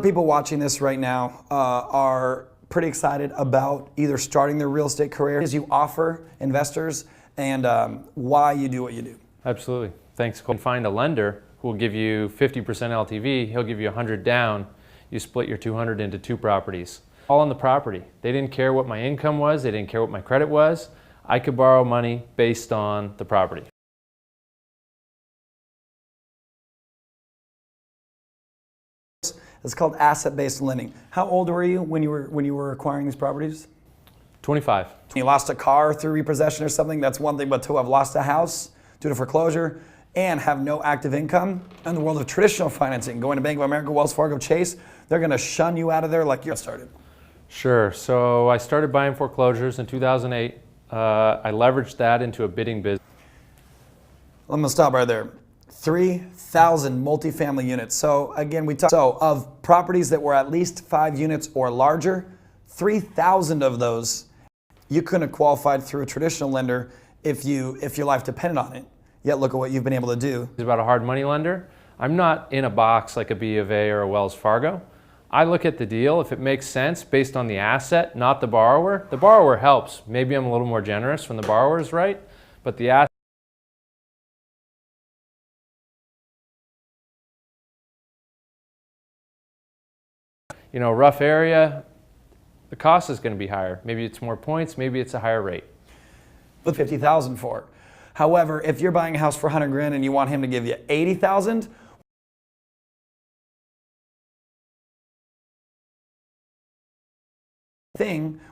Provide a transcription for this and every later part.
People watching this right now are pretty excited about either starting their real estate career as you offer investors and why you do what you do. Absolutely. Thanks. You can find a lender who will give you 50% LTV. He'll give you 100 down. You split your 200 into 2 properties. All on the property. They didn't care what my income was. They didn't care what my credit was. I could borrow money based on the property. It's called asset-based lending. How old were you when you were acquiring these properties? 25. You lost a car through repossession or something, that's one thing, but to have lost a house due to foreclosure and have no active income, in the world of traditional financing, going to Bank of America, Wells Fargo, Chase, they're gonna shun you out of there like you started. Sure. So I started buying foreclosures in 2008. I leveraged that into a bidding business. I'm gonna stop right there. 3,000 multifamily units. So again, of properties that were at least 5 units or larger, 3,000 of those you couldn't have qualified through a traditional lender if your life depended on it. Yet look at what you've been able to do. It's about a hard money lender. I'm not in a box like a B of A or a Wells Fargo. I look at the deal if it makes sense based on the asset, not the borrower. The borrower helps. Maybe I'm a little more generous when the borrower is right, but the asset. You know, rough area, the cost is going to be higher. Maybe it's more points, maybe it's a higher rate. But 50,000 for it. However, if you're buying a house for 100 grand and you want him to give you 80,000,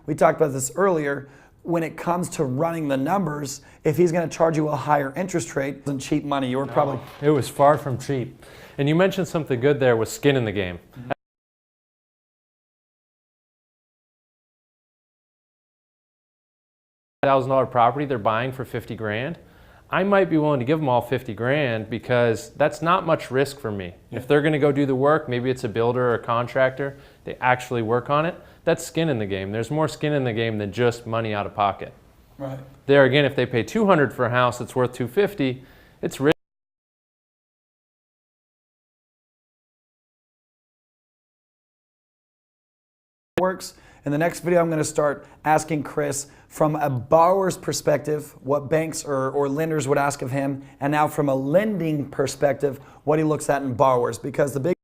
we talked about this earlier, when it comes to running the numbers, if he's going to charge you a higher interest rate, it's cheap money. You were probably... It was far from cheap. And you mentioned something good there with skin in the game. $1,000 property they're buying for 50 grand. I might be willing to give them all 50 grand because that's not much risk for me. Yeah. If they're going to go do the work, maybe it's a builder or a contractor, they actually work on it, that's skin in the game. There's more skin in the game than just money out of pocket. Right. There again, if they pay 200 for a house that's worth 250, it's risk. Works. In the next video, I'm going to start asking Chris from a borrower's perspective what banks or lenders would ask of him, and now from a lending perspective what he looks at in borrowers, because the big